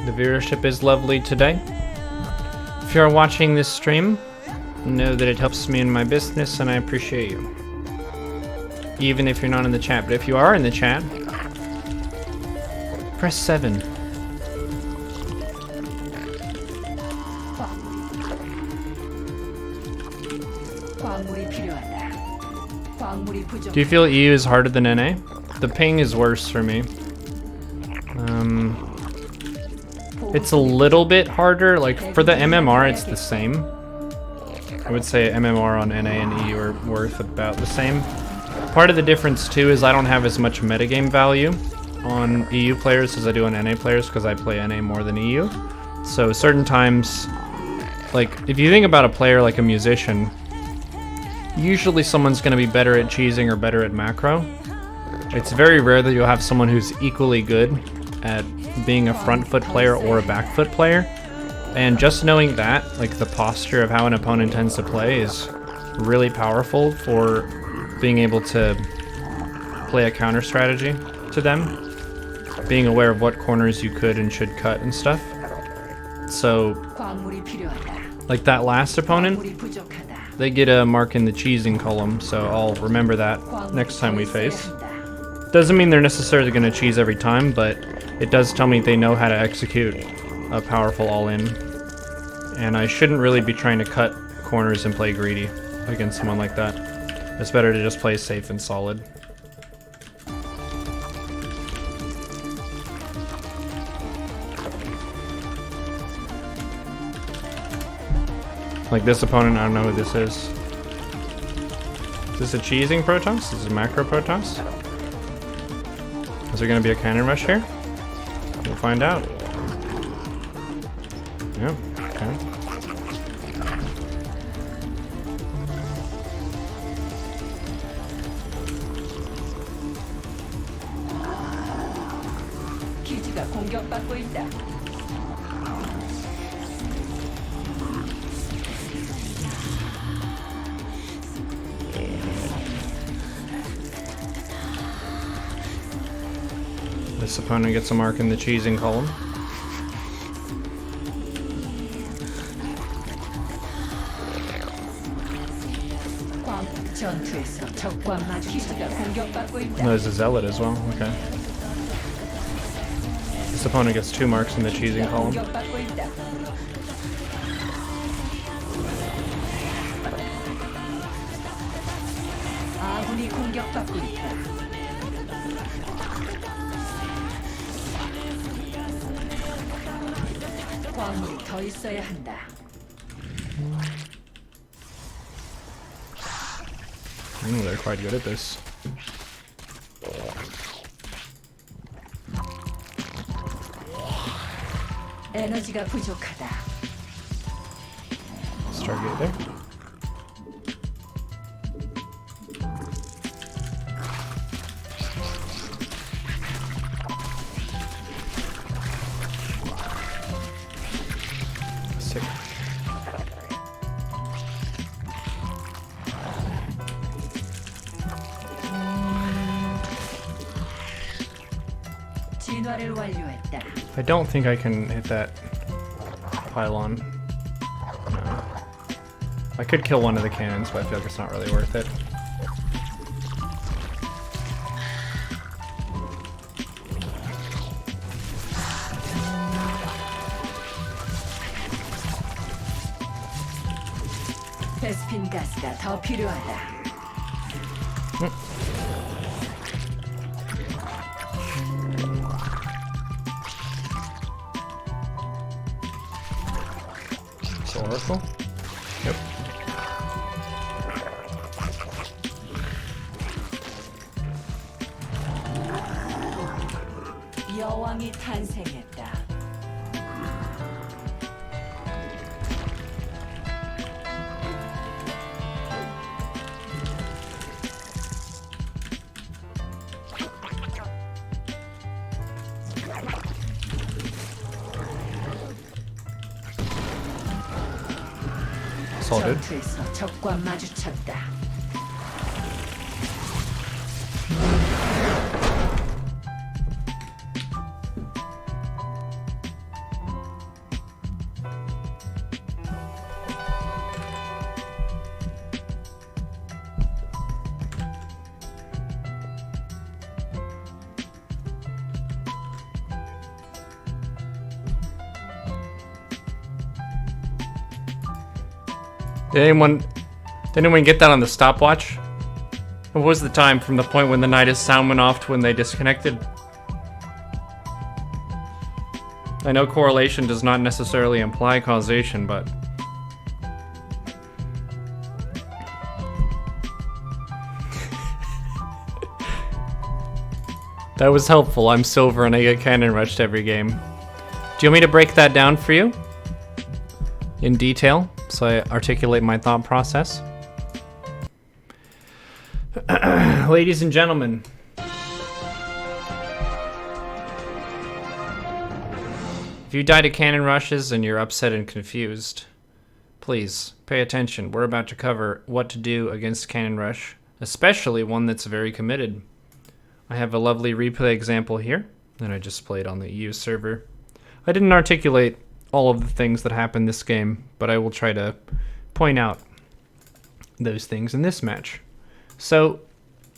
The viewership is lovely today. If you're watching this stream, know that it helps me in my business and I appreciate you. Even if you're not in the chat, but if you are in the chat, press 7. Do you feel EU is harder than NA? The ping is worse for me. It's a little bit harder. Like for the MMR, it's the same. I would say MMR on NA and EU are worth about the same. Part of the difference too is I don't have as much metagame value on EU players as I do on NA players because I play NA more than EU. So certain times, like if you think about a player like a musician, usually someone's going to be better at cheesing or better at macro. It's very rare that you'll have someone who's equally good at being a front foot player or a back foot player. And just knowing that, like the posture of how an opponent tends to play is really powerful for being able to play a counter strategy to them. Being aware of what corners you could and should cut and stuff. So, like that last opponent, they get a mark in the cheesing column, so I'll remember that next time we face. Doesn't mean they're necessarily going to cheese every time, but it does tell me they know how to execute a powerful all-in. And I shouldn't really be trying to cut corners and play greedy against someone like that. It's better to just play safe and solid. Like this opponent, I don't know who this is. Is this a cheesing Protoss? Is this a macro Protoss? Is there going to be a cannon rush here? We'll find out. Yep, okay. 기지가 공격받고 있다. This opponent gets a mark in the cheesing column. Oh, there's a zealot as well, okay. This opponent gets 2 marks in the cheesing column. 더 있어야 한다. They're quite good at this. 에너지가 부족하다. Stargate there. Sick. 진화를 완료했다. I don't think I can hit that pylon. No. I could kill one of the cannons, but I feel like it's not really worth it. 베스핀 가스가 더 필요하다. Oracle? Yep. 여왕이 탄생했다. 전투에서 적과 마주쳤다. Did anyone get that on the stopwatch? What was the time from the point when the Nidus sound went off to when they disconnected? I know correlation does not necessarily imply causation, but... That was helpful. I'm silver and I get cannon rushed every game. Do you want me to break that down for you? In detail, so I articulate my thought process? Ladies and gentlemen. If you die to cannon rushes and you're upset and confused, please pay attention. We're about to cover what to do against cannon rush, especially one that's very committed. I have a lovely replay example here that I just played on the EU server. I didn't articulate all of the things that happened this game, but I will try to point out those things in this match. So,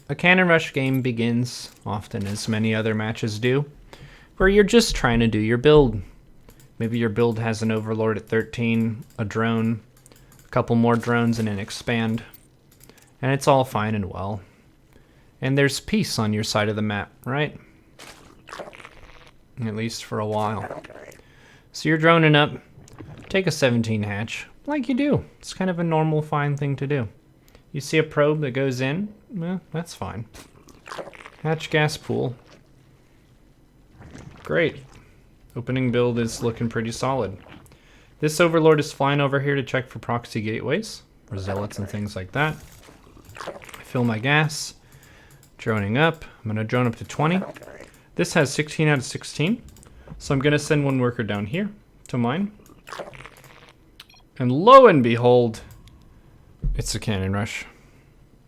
a cannon rush game begins, often as many other matches do, where you're just trying to do your build. Maybe your build has an overlord at 13, a drone, a couple more drones, and an expand. And it's all fine and well. And there's peace on your side of the map, right? At least for a while. So you're droning up, take a 17 hatch, like you do. It's kind of a normal, fine thing to do. You see a probe that goes in, well, that's fine. Hatch gas pool. Great. Opening build is looking pretty solid. This overlord is flying over here to check for proxy gateways, or zealots and things like that. I fill my gas. Droning up. I'm going to drone up to 20. This has 16 out of 16. So I'm going to send one worker down here to mine. And lo and behold, it's a cannon rush.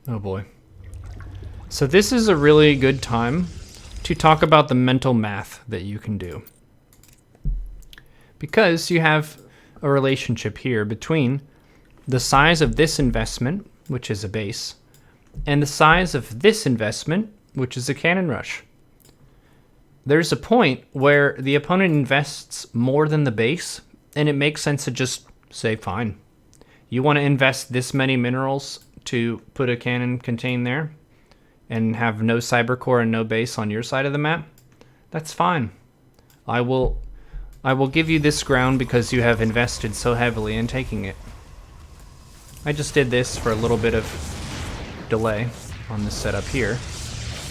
Oh boy. So this is a really good time to talk about the mental math that you can do. Because you have a relationship here between the size of this investment, which is a base, and the size of this investment, which is a cannon rush. There's a point where the opponent invests more than the base, and it makes sense to just say, fine. You want to invest this many minerals to put a cannon contained there, and have no cyber core and no base on your side of the map? That's fine. I will give you this ground because you have invested so heavily in taking it. I just did this for a little bit of delay on this setup here,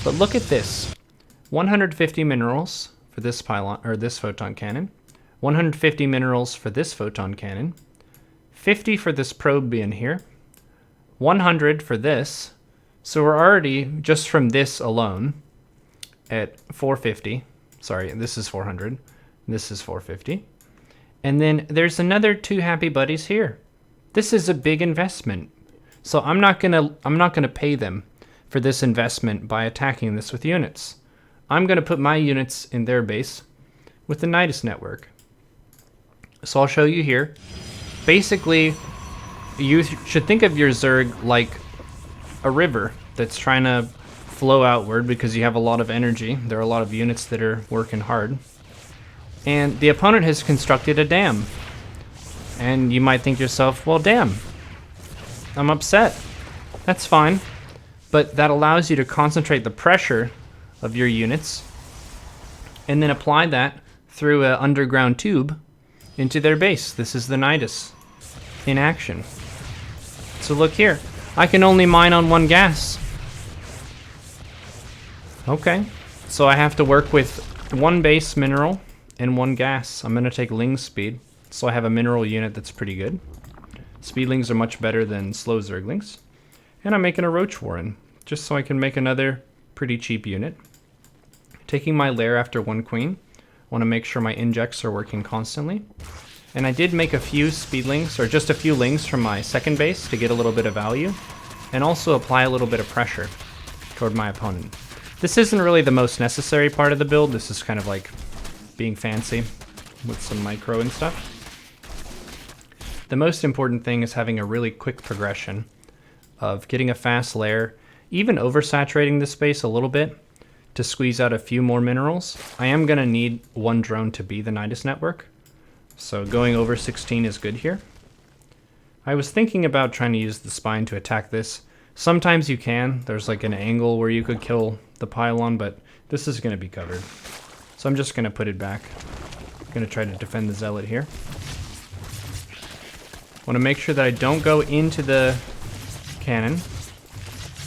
but look at this: 150 minerals for this pylon or this photon cannon, 150 minerals for this photon cannon, 50 for this probe being here, 100 for this. So we're already just from this alone at 450. Sorry, this is 400. This is 450, and then there's another 2 happy buddies here. This is a big investment. So I'm not gonna pay them for this investment by attacking this with units. I'm gonna put my units in their base with the Nidus network. So I'll show you here. Basically, you should think of your Zerg like a river that's trying to flow outward because you have a lot of energy. There are a lot of units that are working hard. And the opponent has constructed a dam. And you might think to yourself, well, damn, I'm upset. That's fine. But that allows you to concentrate the pressure of your units and then apply that through an underground tube into their base. This is the Nidus in action. So look here. I can only mine on 1 gas. Okay. So I have to work with 1 base mineral and 1 gas. I'm going to take Ling speed. So I have a mineral unit that's pretty good. Speedlings are much better than slow Zerglings. And I'm making a Roach Warren, just so I can make another pretty cheap unit. Taking my lair after 1 queen. Want to make sure my injects are working constantly. And I did make a few speedlings, or just a few lings from my second base to get a little bit of value. And also apply a little bit of pressure toward my opponent. This isn't really the most necessary part of the build. This is kind of like being fancy with some micro and stuff. The most important thing is having a really quick progression of getting a fast lair, even oversaturating the space a little bit to squeeze out a few more minerals. I am going to need 1 drone to be the Nidus network, so going over 16 is good here. I was thinking about trying to use the spine to attack this. Sometimes you can. There's like an angle where you could kill the pylon, but this is going to be covered. So I'm just going to put it back. I'm going to try to defend the zealot here. Want to make sure that I don't go into the cannon.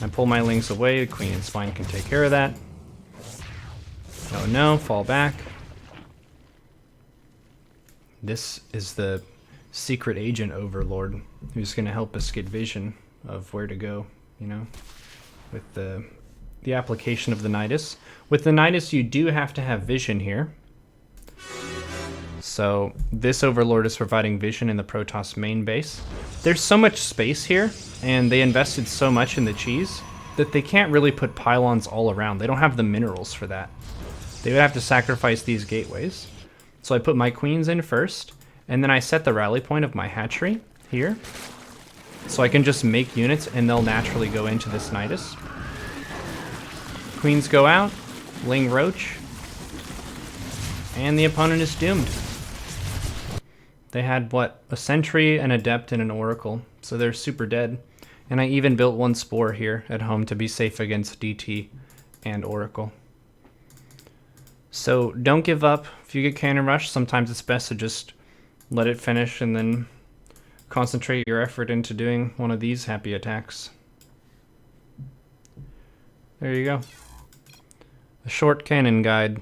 I pull my lings away. The queen and spine can take care of that. Oh no, fall back. This is the secret agent overlord who's going to help us get vision of where to go, you know, with the application of the Nidus. With the Nidus, you do have to have vision here. So this overlord is providing vision in the Protoss main base. There's so much space here, and they invested so much in the cheese that they can't really put pylons all around. They don't have the minerals for that. They would have to sacrifice these gateways. So I put my queens in first, and then I set the rally point of my hatchery here. So I can just make units, and they'll naturally go into this Nidus. Queens go out, Ling Roach, and the opponent is doomed. They had, what, a Sentry, an Adept, and an Oracle, so they're super dead. And I even built one Spore here at home to be safe against DT and Oracle. So don't give up. If you get cannon rush, sometimes it's best to just let it finish and then concentrate your effort into doing one of these happy attacks. There you go. A short cannon guide.